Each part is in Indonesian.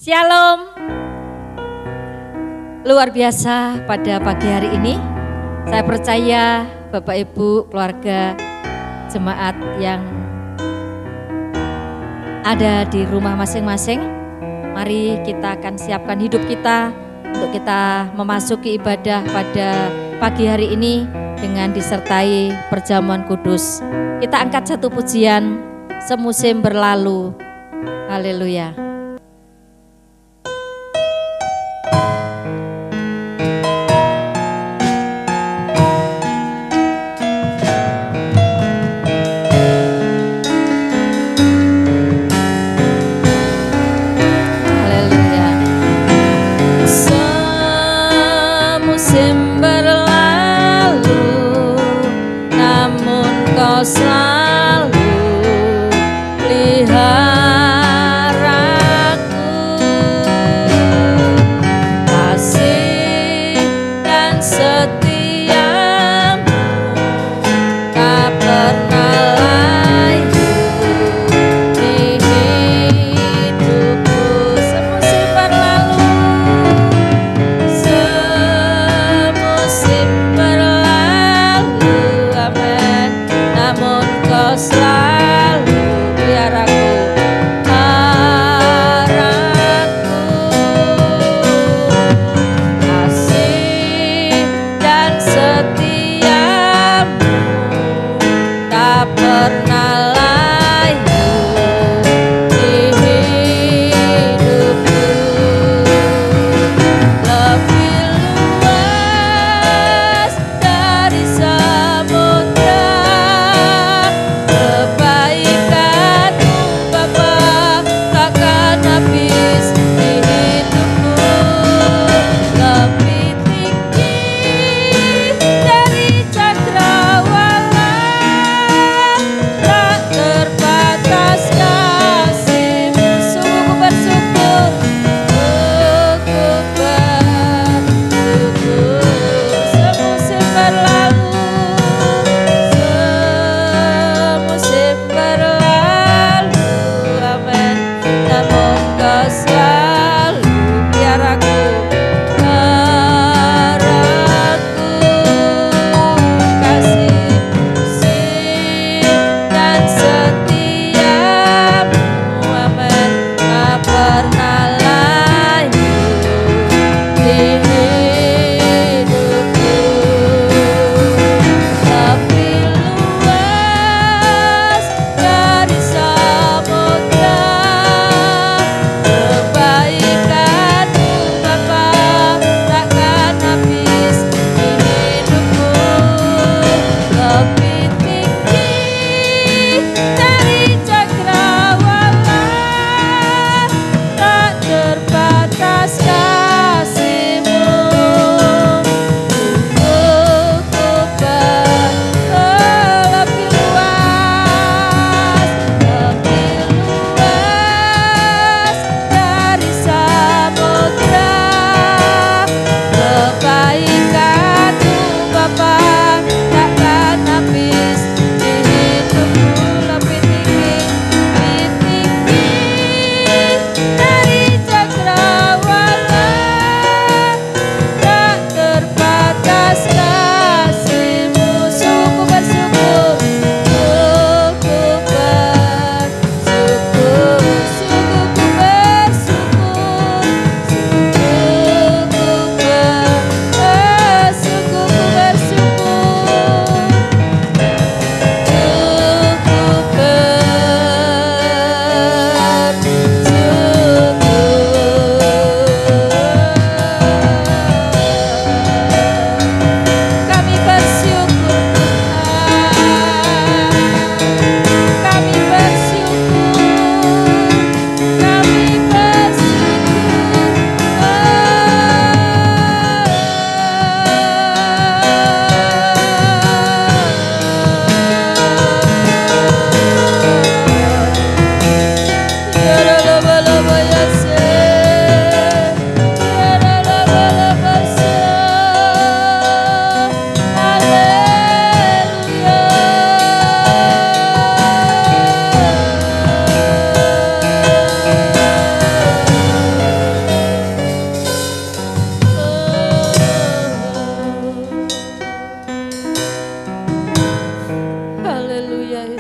Shalom. Luar biasa pada pagi hari ini. Saya percaya Bapak Ibu, keluarga, jemaat yang ada di rumah masing-masing. Mari kita akan siapkan hidup kita untuk kita memasuki ibadah pada pagi hari ini dengan disertai perjamuan kudus. Kita angkat satu pujian, semusim berlalu. Haleluya.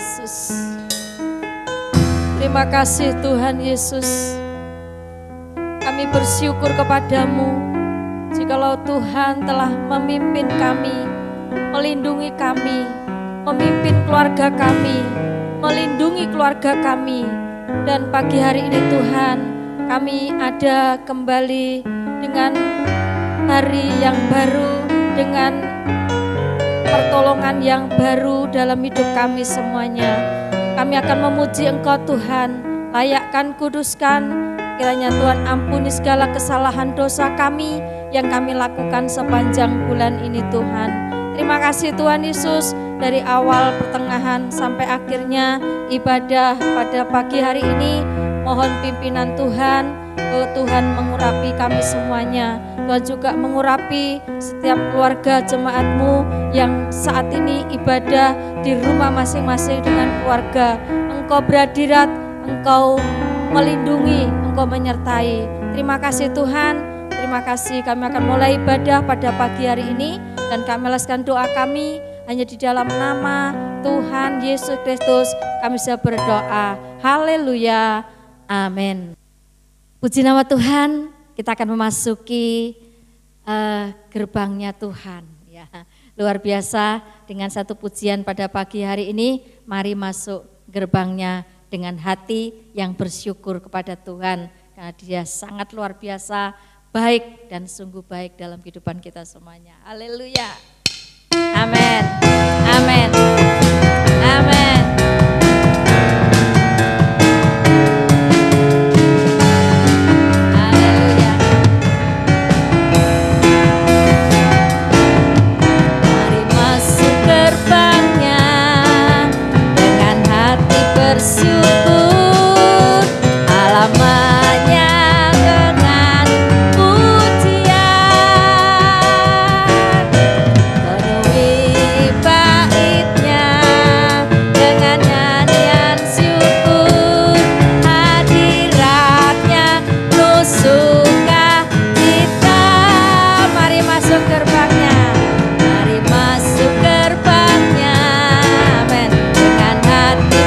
Yesus. Terima kasih Tuhan Yesus. Kami bersyukur kepadamu jikalau Tuhan telah memimpin kami, melindungi kami, memimpin keluarga kami, melindungi keluarga kami. Dan pagi hari ini Tuhan, kami ada kembali dengan hari yang baru, dengan pertolongan yang baru dalam hidup kami semuanya. Kami akan memuji Engkau Tuhan, layakkan, kuduskan, kiranya Tuhan ampuni segala kesalahan dosa kami yang kami lakukan sepanjang bulan ini Tuhan. Terima kasih Tuhan Yesus, dari awal, pertengahan, sampai akhirnya ibadah pada pagi hari ini. Mohon pimpinan Tuhan, Tuhan mengurapi kami semuanya. Tuhan juga mengurapi setiap keluarga jemaat-Mu yang saat ini ibadah di rumah masing-masing dengan keluarga. Engkau berhadirat, Engkau melindungi, Engkau menyertai. Terima kasih Tuhan, terima kasih. Kami akan mulai ibadah pada pagi hari ini dan kami alaskan doa kami hanya di dalam nama Tuhan Yesus Kristus. Kami sudah berdoa. Haleluya. Amin. Puji nama Tuhan, kita akan memasuki gerbangnya Tuhan. Ya, luar biasa dengan satu pujian pada pagi hari ini. Mari masuk gerbangnya dengan hati yang bersyukur kepada Tuhan. Karena Dia sangat luar biasa, baik dan sungguh baik dalam kehidupan kita semuanya. Haleluya. Amin. Amin. Amin. Bersyukur alamannya dengan pujian, penuhi baitnya dengan nyanyian syukur, hadiratnya penuh sukacita. Mari masuk gerbangnya, mari masuk gerbangnya, amin, dengan hati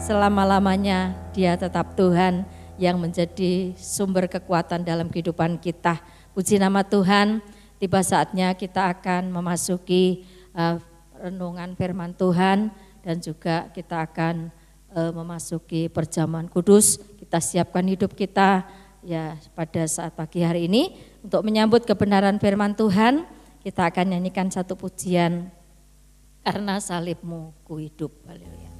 selama-lamanya Dia tetap Tuhan yang menjadi sumber kekuatan dalam kehidupan kita. Puji nama Tuhan, tiba saatnya kita akan memasuki renungan firman Tuhan dan juga kita akan memasuki perjamuan kudus. Kita siapkan hidup kita ya pada saat pagi hari ini untuk menyambut kebenaran firman Tuhan. Kita akan nyanyikan satu pujian, karena salibmu ku hidup. Haleluya.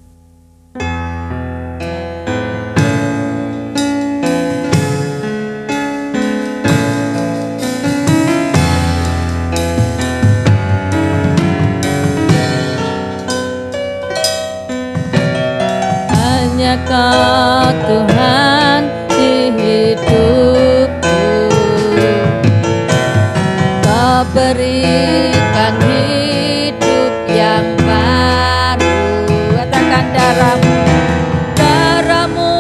Kau Tuhan di hidupku, Kau berikan hidup yang baru. Katakan darahmu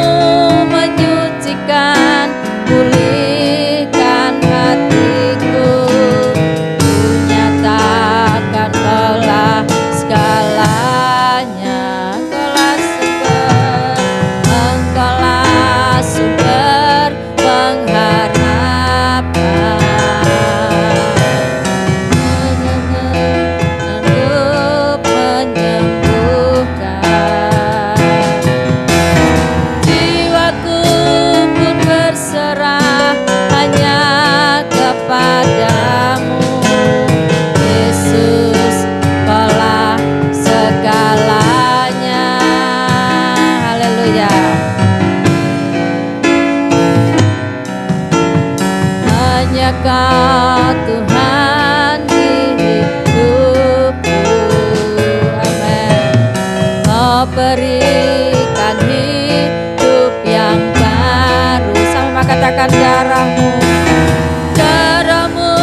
menyucikan, pulihkan hatiku. Ku nyatakan Kaulah segalanya. Sumber pengharapan, sanggup menyembuhkan. Jiwaku pun berserah hanya kepadamu, Yesus, Kaulah segalanya. Haleluya. Hanya Kau Tuhan di hidupku, amin. Kau berikan hidup yang baru. Sama katakan darahmu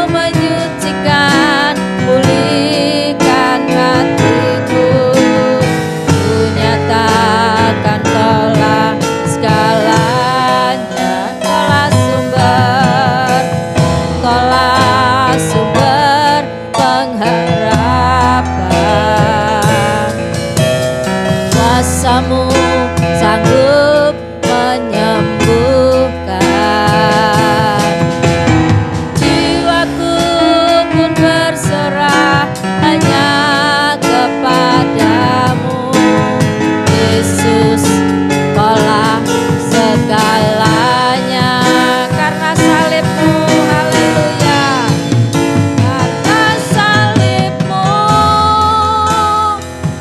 menyucikan, pulihkan hatiku. Ku nyatakan Kaulah segalanya. Kaulah sumber pengharapan, kuasa-Mu sanggup menyembuhkan. Jiwaku pun berserah hanya kepadamu, Yesus, Kaulah segalanya. Karena salib-Mu, haleluya, karena salib-Mu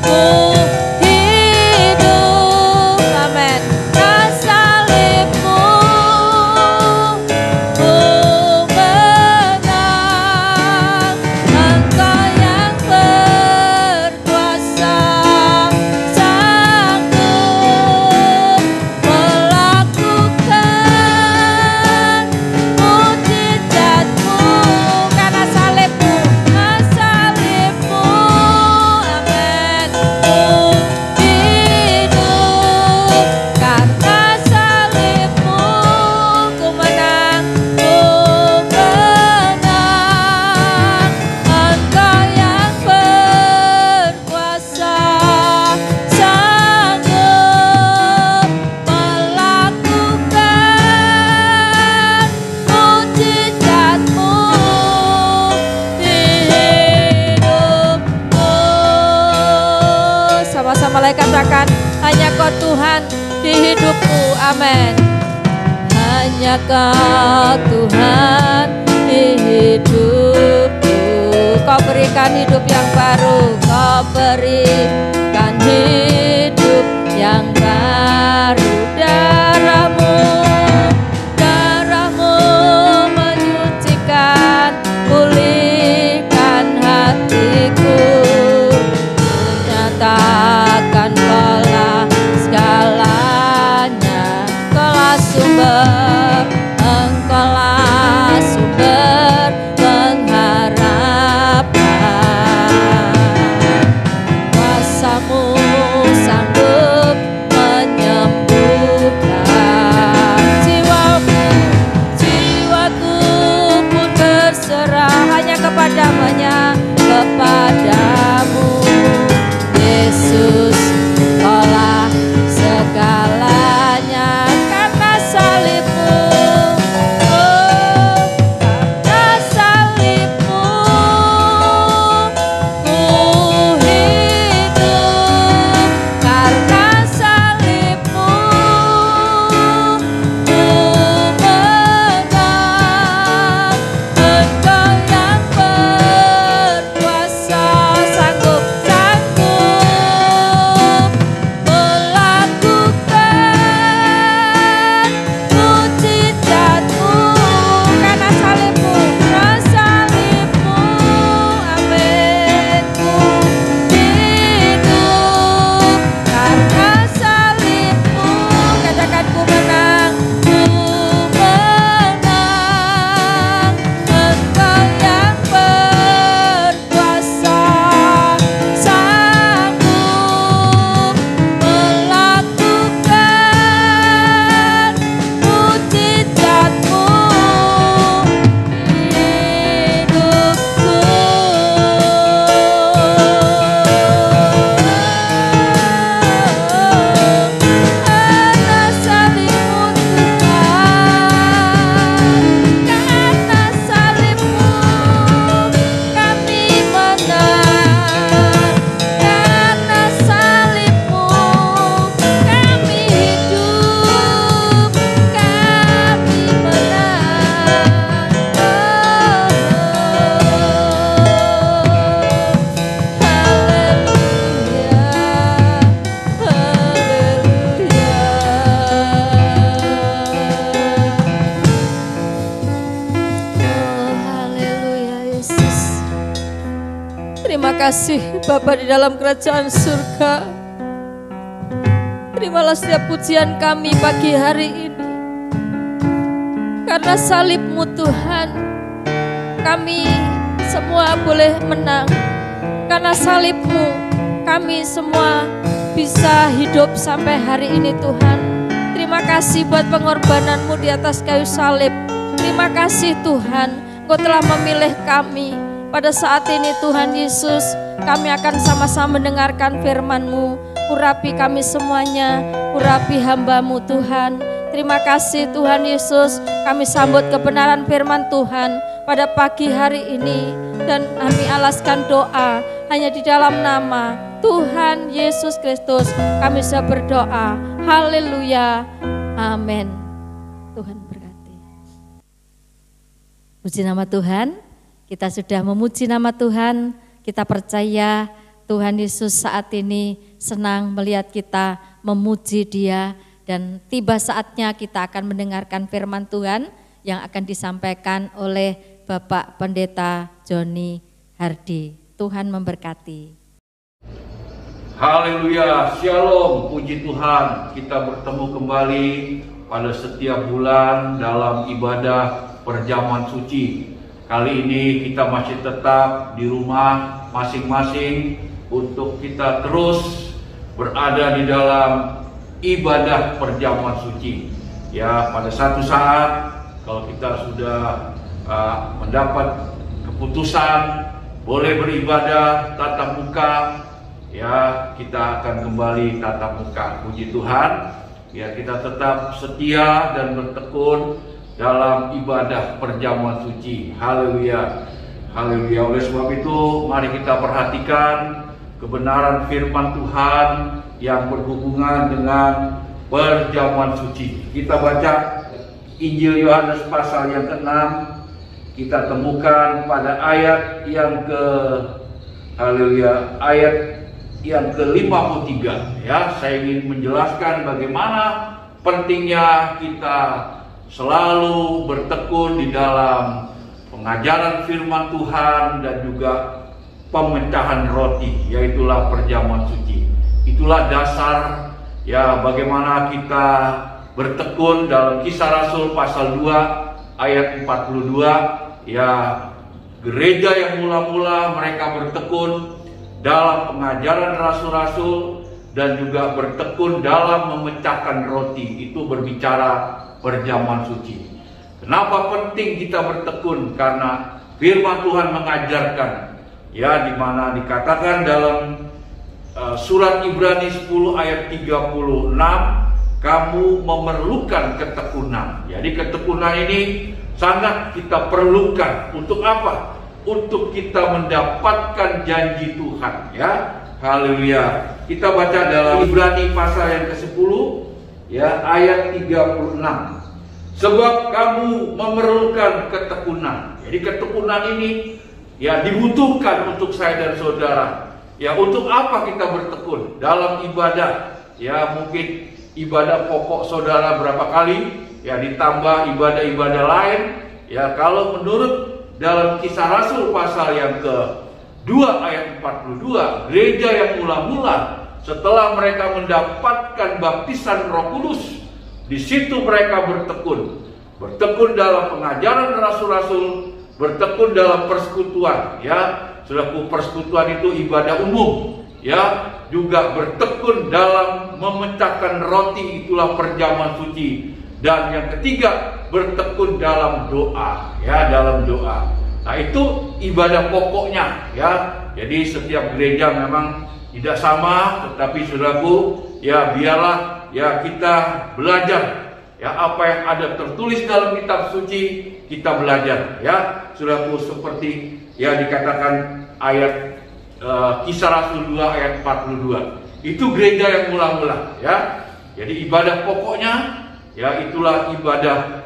ku hidup, amin. Karena salib-Mu ku menang. Engkau yang berkuasa, sanggup melakukan mujizat-Mu. Karena salib-Mu, amin, ku hidup. Karena salib-Mu ku menang, Engkau yang berkuasa, sanggup melakukan mujizat-Mu di hidupku. Sama-sama lagi katakan, hanya Kau Tuhan di hidupku, amin. Hanya Kau Tuhan di hidupku. Kau berikan hidup yang baru, Kau berikan hidup yang baru. Darahmu menyucikan, pulihkan hatiku. Ku nyatakan Kaulah segalanya. Kaulah sumber, Engkaulah sumber pengharapan. Kuasa-Mu sanggup menyembuhkan. Jiwaku pun berserah hanya kepadamu, Yesus, Kaulah segalanya. Karena salib-Mu kasih Bapa di dalam kerajaan surga. Terimalah setiap pujian kami pagi hari ini. Karena salib-Mu Tuhan, kami semua boleh menang. Karena salib-Mu, kami semua bisa hidup sampai hari ini Tuhan. Terima kasih buat pengorbanan-Mu di atas kayu salib. Terima kasih Tuhan, Engkau telah memilih kami. Pada saat ini Tuhan Yesus, kami akan sama-sama mendengarkan firman-Mu. Urapi kami semuanya, urapi hamba-Mu Tuhan. Terima kasih Tuhan Yesus, kami sambut kebenaran firman Tuhan pada pagi hari ini. Dan kami alaskan doa hanya di dalam nama Tuhan Yesus Kristus. Kami sudah berdoa, haleluya, amin. Tuhan berkati. Puji nama Tuhan. Kita sudah memuji nama Tuhan, kita percaya Tuhan Yesus saat ini senang melihat kita memuji Dia, dan tiba saatnya kita akan mendengarkan firman Tuhan yang akan disampaikan oleh Bapak Pendeta Joni Hardi. Tuhan memberkati. Haleluya, shalom, puji Tuhan. Kita bertemu kembali pada setiap bulan dalam ibadah perjamuan suci. Kali ini kita masih tetap di rumah masing-masing untuk kita terus berada di dalam ibadah perjamuan suci. Ya, pada satu saat kalau kita sudah mendapat keputusan boleh beribadah tatap muka, ya kita akan kembali tatap muka. Puji Tuhan, ya kita tetap setia dan bertekun dalam ibadah perjamuan suci. Haleluya, haleluya. Oleh sebab itu mari kita perhatikan kebenaran firman Tuhan yang berhubungan dengan perjamuan suci. Kita baca Injil Yohanes pasal yang ke-6. Kita temukan pada ayat yang ayat yang ke-53. Ya, saya ingin menjelaskan bagaimana pentingnya kita selalu bertekun di dalam pengajaran firman Tuhan dan juga pemecahan roti, yaitulah perjamuan suci. Itulah dasar ya bagaimana kita bertekun dalam Kisah Rasul pasal 2 ayat 42. Ya, gereja yang mula-mula mereka bertekun dalam pengajaran rasul-rasul dan juga bertekun dalam memecahkan roti. Itu berbicara perjamuan suci. Kenapa penting kita bertekun? Karena firman Tuhan mengajarkan, ya, di mana dikatakan dalam surat Ibrani 10 ayat 36, kamu memerlukan ketekunan. Jadi ketekunan ini sangat kita perlukan. Untuk apa? Untuk kita mendapatkan janji Tuhan, ya. Haleluya. Kita baca dalam Ibrani pasal yang ke-10, ya, ayat 36. Sebab kamu memerlukan ketekunan. Jadi ketekunan ini ya dibutuhkan untuk saya dan saudara. Ya, untuk apa kita bertekun? Dalam ibadah, ya mungkin ibadah pokok saudara berapa kali, ya ditambah ibadah-ibadah lain. Ya, kalau menurut dalam Kisah Rasul pasal yang ke-2 ayat 42, gereja yang mula-mula setelah mereka mendapatkan baptisan Roh Kudus, di situ mereka bertekun dalam pengajaran rasul-rasul, bertekun dalam persekutuan. Ya, saudaraku, persekutuan itu ibadah umum. Ya, juga bertekun dalam memecahkan roti, itulah perjamuan suci. Dan yang ketiga, bertekun dalam doa. Ya, dalam doa. Nah, itu ibadah pokoknya. Ya, jadi setiap gereja memang tidak sama, tetapi saudaraku, ya biarlah ya kita belajar. Ya, apa yang ada tertulis dalam kitab suci kita belajar. Ya, saudaraku, seperti ya dikatakan ayat Kisah Rasul 2 ayat 42. Itu gereja yang mula-mula. Ya, jadi ibadah pokoknya ya itulah ibadah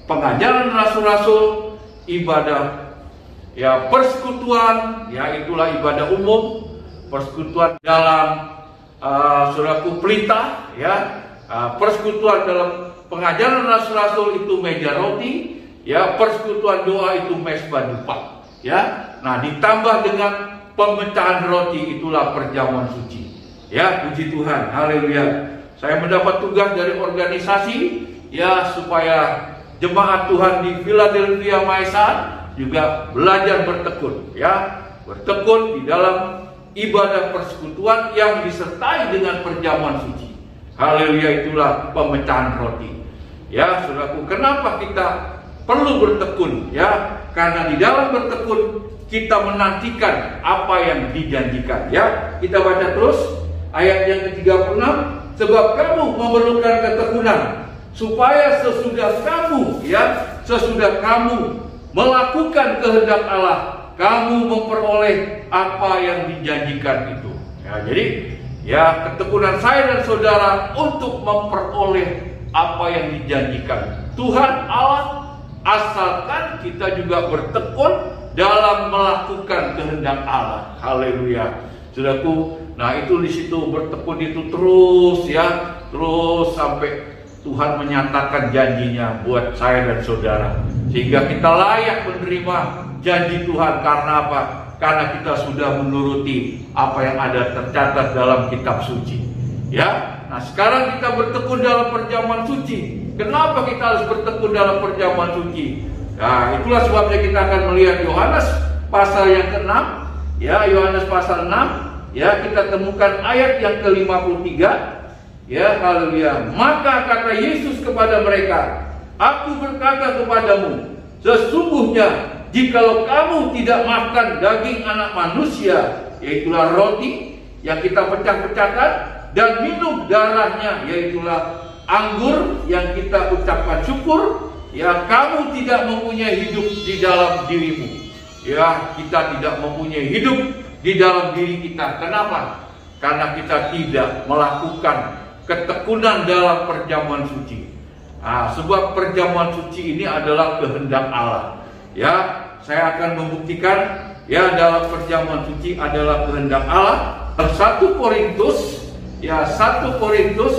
pengajaran rasul-rasul, ibadah ya persekutuan, ya itulah ibadah umum, persekutuan dalam saudaraku pelita, ya persekutuan dalam pengajaran rasul-rasul itu meja roti, ya persekutuan doa itu mesbah dupa, ya. Nah, ditambah dengan pemecahan roti itulah perjamuan suci. Ya, puji Tuhan, haleluya. Saya mendapat tugas dari organisasi ya supaya jemaat Tuhan di Philadelphia Maisan juga belajar bertekun ya, bertekun di dalam ibadah persekutuan yang disertai dengan perjamuan suci. Haleluya, itulah pemecahan roti. Ya, saudaraku, kenapa kita perlu bertekun ya? Karena di dalam bertekun kita menantikan apa yang dijanjikan ya. Kita baca terus ayat yang ke-36, sebab kamu memerlukan ketekunan supaya sesudah kamu melakukan kehendak Allah, kamu memperoleh apa yang dijanjikan itu. Ya, jadi ya ketekunan saya dan saudara untuk memperoleh apa yang dijanjikan Tuhan Allah, asalkan kita juga bertekun dalam melakukan kehendak Allah. Haleluya, saudaraku. Nah, itu di situ bertekun itu terus ya, terus sampai Tuhan menyatakan janjinya buat saya dan saudara, sehingga kita layak menerima janji Tuhan. Karena apa? Karena kita sudah menuruti apa yang ada tercatat dalam kitab suci. Ya, nah sekarang kita bertekun dalam perjamuan suci. Kenapa kita harus bertekun dalam perjamuan suci? Nah, itulah sebabnya kita akan melihat Yohanes pasal yang ke-6. Ya, Yohanes pasal 6. Ya, kita temukan ayat yang ke-53. Ya, haleluya. Maka kata Yesus kepada mereka, aku berkata kepadamu, sesungguhnya jikalau kamu tidak makan daging anak manusia, yaitulah roti yang kita pecah-pecahkan, dan minum darahnya, yaitulah anggur yang kita ucapkan syukur, ya, kamu tidak mempunyai hidup di dalam dirimu. Ya, kita tidak mempunyai hidup di dalam diri kita. Kenapa? Karena kita tidak melakukan ketekunan dalam perjamuan suci. Nah, sebab perjamuan suci ini adalah kehendak Allah. Ya, saya akan membuktikan ya dalam perjamuan suci adalah kehendak Allah. 1 Korintus ya, 1 Korintus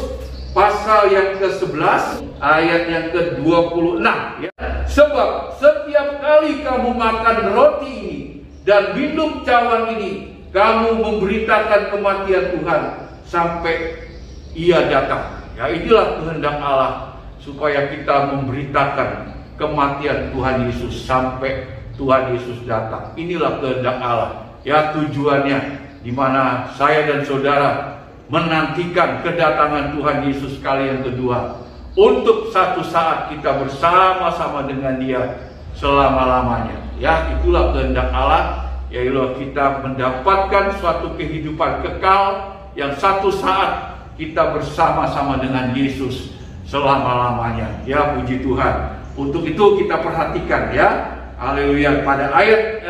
pasal yang ke-11 ayat yang ke-26 ya. Sebab setiap kali kamu makan roti ini dan minum cawan ini, kamu memberitakan kematian Tuhan sampai Ia datang. Ya, inilah kehendak Allah, supaya kita memberitakan kematian Tuhan Yesus sampai Tuhan Yesus datang. Inilah kehendak Allah. Ya, tujuannya di mana saya dan saudara menantikan kedatangan Tuhan Yesus kali yang kedua, untuk satu saat kita bersama-sama dengan Dia selama-lamanya. Ya, itulah kehendak Allah, yaitu kita mendapatkan suatu kehidupan kekal yang satu saat kita bersama-sama dengan Yesus selama-lamanya. Ya, puji Tuhan. Untuk itu kita perhatikan ya, haleluya, pada ayat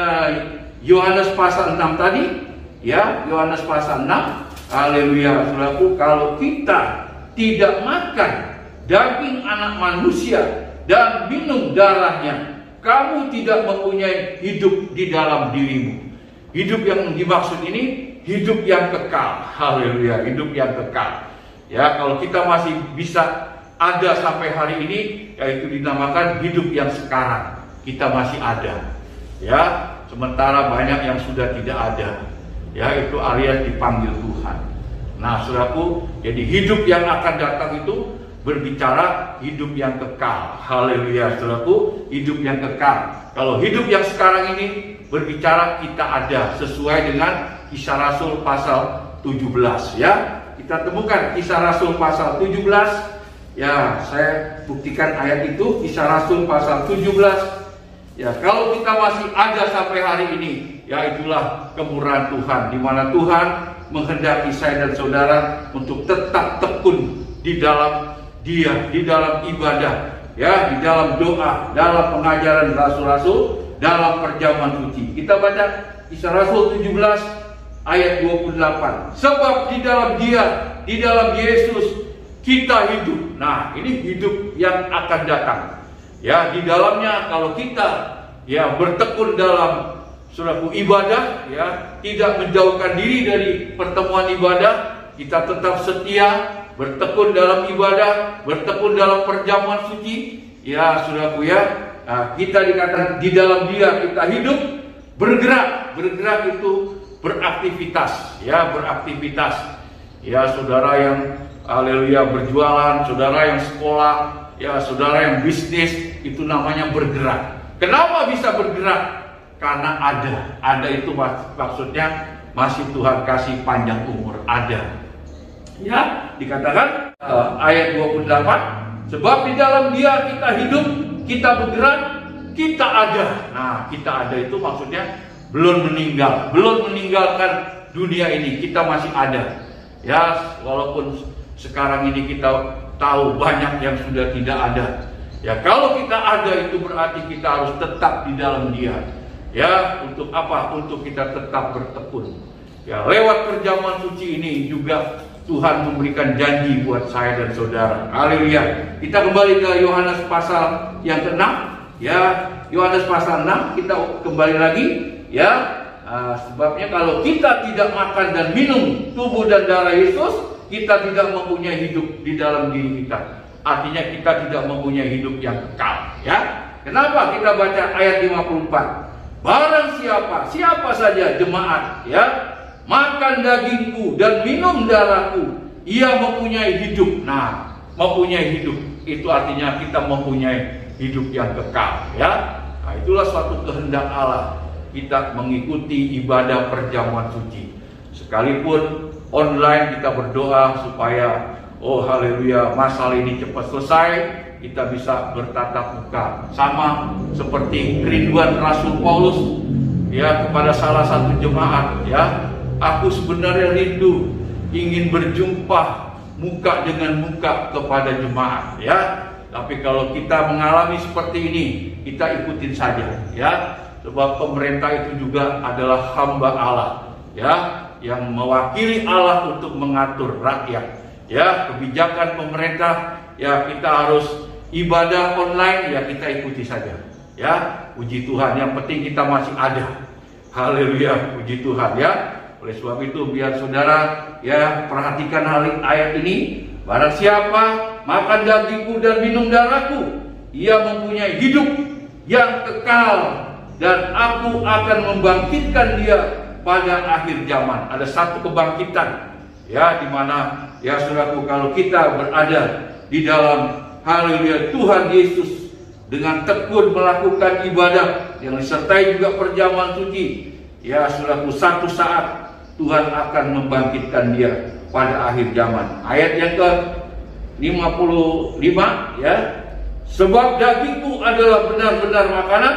Yohanes pasal 6 tadi, ya, Yohanes pasal 6, haleluya, saudaraku, kalau kita tidak makan daging anak manusia dan minum darahnya, kamu tidak mempunyai hidup di dalam dirimu. Hidup yang dimaksud ini hidup yang kekal. Haleluya, hidup yang kekal. Ya, kalau kita masih bisa ada sampai hari ini, yaitu dinamakan hidup yang sekarang. Kita masih ada. Ya, sementara banyak yang sudah tidak ada. Ya, itu alias dipanggil Tuhan. Nah, saudaraku, jadi hidup yang akan datang itu berbicara hidup yang kekal. Haleluya, saudaraku, hidup yang kekal. Kalau hidup yang sekarang ini berbicara kita ada, sesuai dengan Kisah Rasul pasal 17 ya. Kita temukan Kisah Rasul pasal 17. Ya, saya buktikan ayat itu, Kisah Rasul pasal 17. Ya, kalau kita masih ada sampai hari ini, ya itulah kemurahan Tuhan, di mana Tuhan menghendaki saya dan saudara untuk tetap tekun di dalam Dia, di dalam ibadah, ya, di dalam doa, dalam pengajaran rasul-rasul, dalam perjamuan suci. Kita baca Kisah Rasul 17 ayat 28. Sebab di dalam Dia, di dalam Yesus kita hidup. Nah, ini hidup yang akan datang. Ya, di dalamnya kalau kita ya bertekun dalam suatu ibadah, ya, tidak menjauhkan diri dari pertemuan ibadah, kita tetap setia, bertekun dalam ibadah, bertekun dalam perjamuan suci, ya, saudaraku ya. Nah, kita dikatakan di dalam Dia kita hidup, bergerak. Bergerak itu beraktivitas, ya beraktivitas. Ya saudara yang haleluya berjualan, saudara yang sekolah, ya saudara yang bisnis, itu namanya bergerak. Kenapa bisa bergerak? Karena ada itu maksudnya masih Tuhan kasih panjang umur, ada. Ya, dikatakan ayat 28, sebab di dalam Dia kita hidup, kita bergerak, kita ada. Nah, kita ada itu maksudnya belum meninggal, belum meninggalkan dunia ini, kita masih ada. Ya, walaupun sekarang ini kita tahu banyak yang sudah tidak ada. Ya, kalau kita ada itu berarti kita harus tetap di dalam Dia. Ya, untuk apa? Untuk kita tetap bertekun. Ya, lewat perjamuan suci ini juga Tuhan memberikan janji buat saya dan saudara. Haleluya. Kita kembali ke Yohanes pasal yang ke-6. Ya, Yohanes pasal 6 kita kembali lagi. Ya, sebabnya kalau kita tidak makan dan minum tubuh dan darah Yesus, kita tidak mempunyai hidup di dalam diri kita. Artinya kita tidak mempunyai hidup yang kekal. Ya, kenapa kita baca ayat 54? Barang siapa saja jemaat, ya, makan dagingku dan minum darahku, ia mempunyai hidup. Nah, mempunyai hidup itu artinya kita mempunyai hidup yang kekal, ya. Nah, itulah suatu kehendak Allah, kita mengikuti ibadah perjamuan suci. Sekalipun online kita berdoa supaya haleluya masalah ini cepat selesai, kita bisa bertatap muka. Sama seperti kerinduan Rasul Paulus, ya, kepada salah satu jemaat, ya. Aku sebenarnya rindu ingin berjumpa muka dengan muka kepada jemaat, ya. Tapi kalau kita mengalami seperti ini, kita ikutin saja, ya. Sebab pemerintah itu juga adalah hamba Allah, ya, yang mewakili Allah untuk mengatur rakyat. Ya, kebijakan pemerintah, ya kita harus ibadah online, ya kita ikuti saja. Ya, puji Tuhan, yang penting kita masih ada. Haleluya, puji Tuhan, ya. Oleh sebab itu biar saudara ya perhatikan ayat ini. Barang siapa makan dagingku dan minum darahku, ia mempunyai hidup yang kekal, dan aku akan membangkitkan dia pada akhir zaman. Ada satu kebangkitan, ya, di mana ya saudaraku, kalau kita berada di dalam haleluya Tuhan Yesus dengan tekun melakukan ibadah yang disertai juga perjamuan suci, ya saudaraku, satu saat Tuhan akan membangkitkan dia pada akhir zaman. Ayat yang ke-55, ya, sebab dagingku adalah benar-benar makanan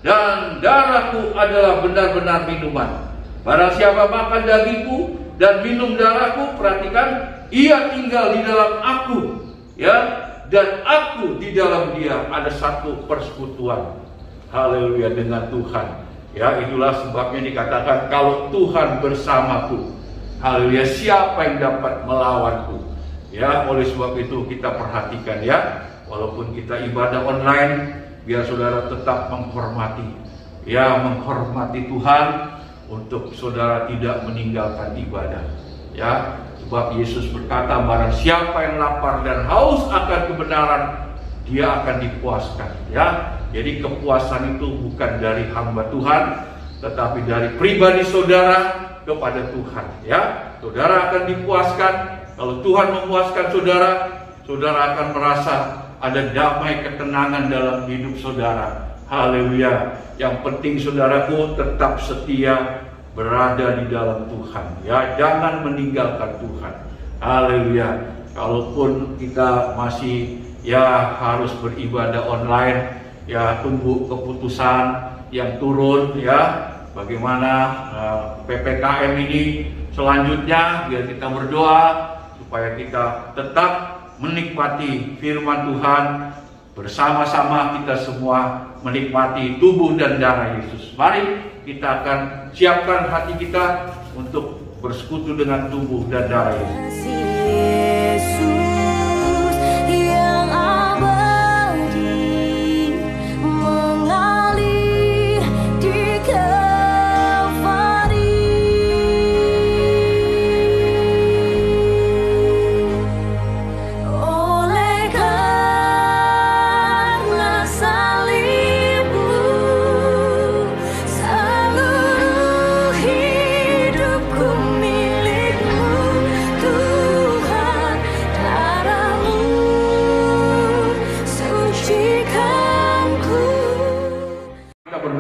dan darahku adalah benar-benar minuman. Barang siapa makan dagingku dan minum darahku, perhatikan, ia tinggal di dalam aku, ya, dan aku di dalam dia. Ada satu persekutuan, haleluya, dengan Tuhan. Ya, itulah sebabnya dikatakan kalau Tuhan bersamaku, haleluya, siapa yang dapat melawanku? Ya, oleh sebab itu kita perhatikan, ya, walaupun kita ibadah online, biar saudara tetap menghormati, ya, menghormati Tuhan, untuk saudara tidak meninggalkan ibadah, ya. Sebab Yesus berkata, barang siapa yang lapar dan haus akan kebenaran, dia akan dipuaskan, ya. Jadi kepuasan itu bukan dari hamba Tuhan, tetapi dari pribadi saudara kepada Tuhan, ya. Saudara akan dipuaskan. Kalau Tuhan memuaskan saudara, saudara akan merasa ada damai ketenangan dalam hidup saudara. Haleluya. Yang penting saudaraku tetap setia berada di dalam Tuhan, ya, jangan meninggalkan Tuhan. Haleluya. Kalaupun kita masih ya harus beribadah online, ya tunggu keputusan yang turun, ya, bagaimana PPKM ini selanjutnya, biar kita berdoa supaya kita tetap menikmati firman Tuhan bersama-sama, kita semua menikmati tubuh dan darah Yesus. Mari kita akan siapkan hati kita untuk bersekutu dengan tubuh dan darah Yesus. Hidup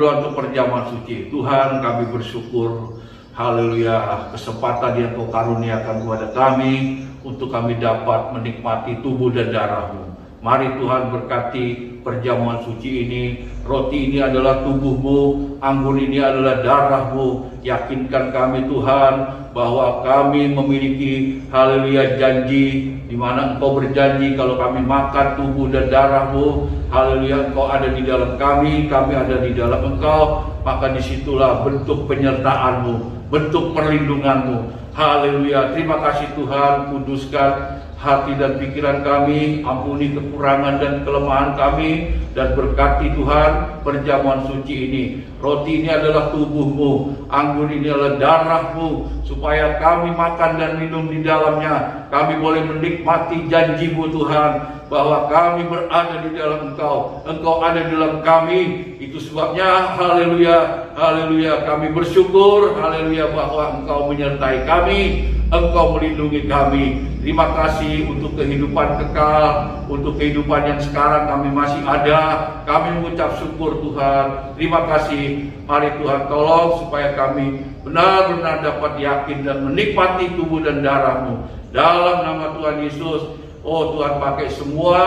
berdoa untuk perjamuan suci. Tuhan, kami bersyukur, haleluya, kesempatan yang Kau karuniakan kepada kami untuk kami dapat menikmati tubuh dan darah-Mu. Mari Tuhan berkati perjamuan suci ini. Roti ini adalah tubuh-Mu, anggur ini adalah darah-Mu. Yakinkan kami Tuhan bahwa kami memiliki haleluya janji, di mana Engkau berjanji kalau kami makan tubuh dan darah-Mu, haleluya, Engkau ada di dalam kami ada di dalam Engkau, maka disitulah bentuk penyertaan-Mu, bentuk perlindungan-Mu. Haleluya, terima kasih Tuhan, kuduskan hati dan pikiran kami, ampuni kekurangan dan kelemahan kami, dan berkati Tuhan perjamuan suci ini. Roti ini adalah tubuh-Mu, anggur ini adalah darah-Mu, supaya kami makan dan minum di dalamnya. Kami boleh menikmati janji-Mu Tuhan, bahwa kami berada di dalam Engkau, Engkau ada di dalam kami. Itu sebabnya haleluya, haleluya, kami bersyukur, haleluya, bahwa Engkau menyertai kami, Engkau melindungi kami. Terima kasih untuk kehidupan kekal, untuk kehidupan yang sekarang kami masih ada. Kami mengucap syukur Tuhan. Terima kasih. Mari Tuhan tolong supaya kami benar-benar dapat yakin dan menikmati tubuh dan darah-Mu. Dalam nama Tuhan Yesus. Oh Tuhan, pakai semua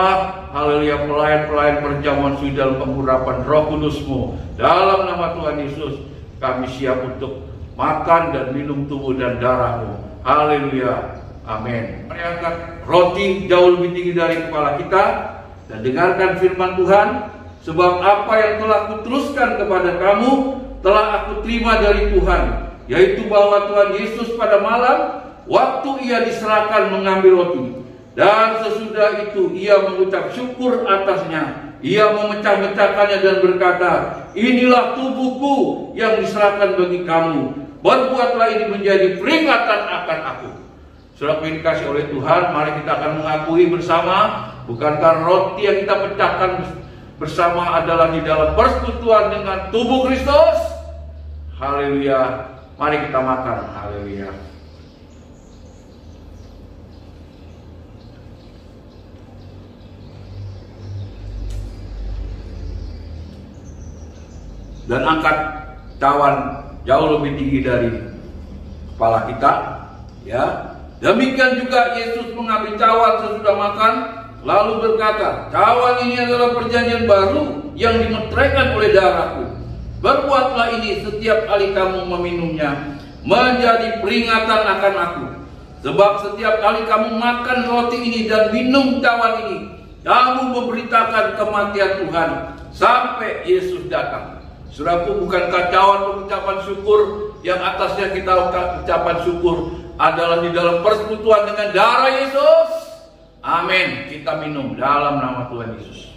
haleluya pelayan-pelayan perjamuan suci dalam pengurapan Roh Kudus-Mu. Dalam nama Tuhan Yesus, kami siap untuk makan dan minum tubuh dan darah-Mu. Haleluya. Amin. Mari angkat roti jauh lebih tinggi dari kepala kita dan dengarkan firman Tuhan. Sebab apa yang telah kuteruskan kepada kamu telah aku terima dari Tuhan, yaitu bahwa Tuhan Yesus pada malam waktu Ia diserahkan mengambil roti, dan sesudah itu Ia mengucap syukur atasnya. Ia memecah-mecahkannya dan berkata, inilah tubuhku yang diserahkan bagi kamu. Berbuatlah ini menjadi peringatan akan aku. Saudara yang dikasih oleh Tuhan, mari kita akan mengakui bersama, bukankah roti yang kita pecahkan bersama adalah di dalam persekutuan dengan tubuh Kristus? Haleluya. Mari kita makan. Haleluya. Dan angkat cawan jauh lebih tinggi dari kepala kita, ya. Demikian juga Yesus mengambil cawan sesudah makan, lalu berkata, cawan ini adalah perjanjian baru yang dimeteraikan oleh darahku. Berbuatlah ini setiap kali kamu meminumnya, menjadi peringatan akan aku. Sebab setiap kali kamu makan roti ini dan minum cawan ini, kamu memberitakan kematian Tuhan sampai Yesus datang. Saudaraku, bukankah cawan pengucapan syukur yang atasnya kita ucapan syukur adalah di dalam persekutuan dengan darah Yesus? Amin. Kita minum dalam nama Tuhan Yesus.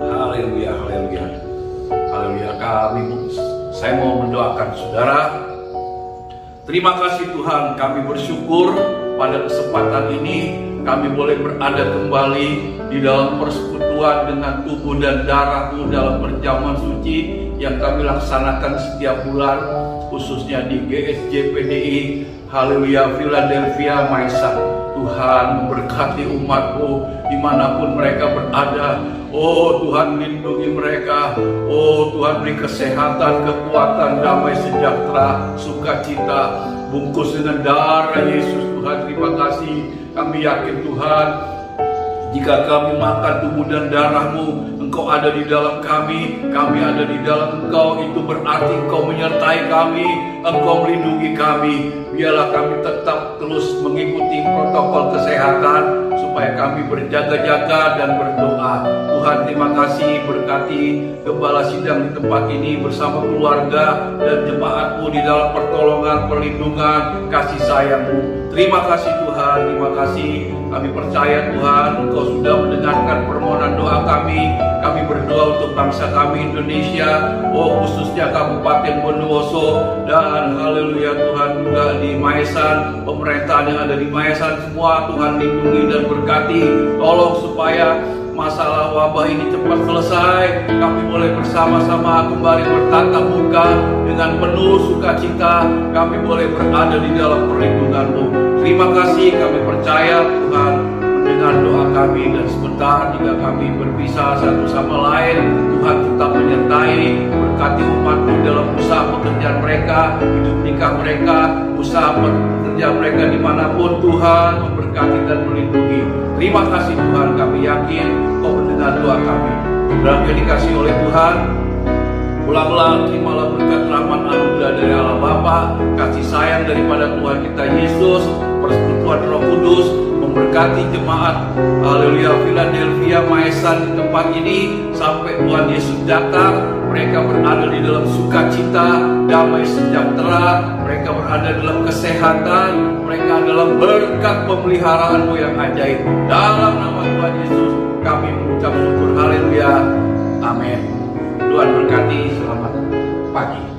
Haleluya, haleluya, haleluya. Saya mau mendoakan saudara. Terima kasih Tuhan, kami bersyukur pada kesempatan ini kami boleh berada kembali di dalam persekutuan dengan tubuh dan darah-Mu dalam perjamuan suci yang kami laksanakan setiap bulan, khususnya di GSJPDI haleluya Philadelphia Maisan. Tuhan memberkati umat-Mu dimanapun mereka berada. Oh Tuhan, lindungi mereka. Oh Tuhan, beri kesehatan, kekuatan, damai sejahtera, sukacita, bungkus dengan darah Yesus. Tuhan, terima kasih. Kami yakin Tuhan, jika kami makan tubuh dan darah-Mu, Engkau ada di dalam kami ada di dalam Engkau. Itu berarti Engkau menyertai kami, Engkau melindungi kami. Biarlah kami tetap terus mengikuti protokol kesehatan, supaya kami berjaga-jaga dan berdoa. Tuhan, terima kasih, berkati gembala sidang di tempat ini bersama keluarga dan jemaat-Mu di dalam pertolongan, perlindungan, kasih sayang-Mu. Terima kasih Tuhan, terima kasih. Kami percaya Tuhan, Engkau sudah mendengarkan permohonan doa kami. Kami berdoa untuk bangsa kami Indonesia, khususnya Kabupaten Bondowoso, dan haleluya Tuhan juga di Maesan, pemerintahan yang ada di Maesan semua Tuhan lindungi dan berkati. Tolong supaya masalah wabah ini cepat selesai. Kami boleh bersama-sama kembali bertatap muka dengan penuh sukacita. Kami boleh berada di dalam perlindungan-Mu. Terima kasih, kami percaya Tuhan mendengar mendengar doa kami, dan sebentar jika kami berpisah satu sama lain, Tuhan tetap menyertai, berkati umat-Mu dalam usaha pekerjaan mereka, hidup nikah mereka, usaha pekerjaan mereka dimanapun. Tuhan memberkati dan melindungi. Terima kasih Tuhan, kami yakin Kau mendengar doa kami. Dalam yang dikasih oleh Tuhan, pulanglah, terimalah berkat rahmat anugerah dari Allah Bapa, kasih sayang daripada Tuhan kita Yesus, persekutuan Roh Kudus, memberkati jemaat Haleluya Philadelphia Maesan di tempat ini sampai Tuhan Yesus datang. Mereka berada di dalam sukacita, damai sejahtera, mereka berada dalam kesehatan, mereka dalam berkat pemeliharaan-Mu yang ajaib. Dalam nama Tuhan Yesus kami mengucap syukur. Haleluya. Amin. Tuhan berkati. Selamat pagi.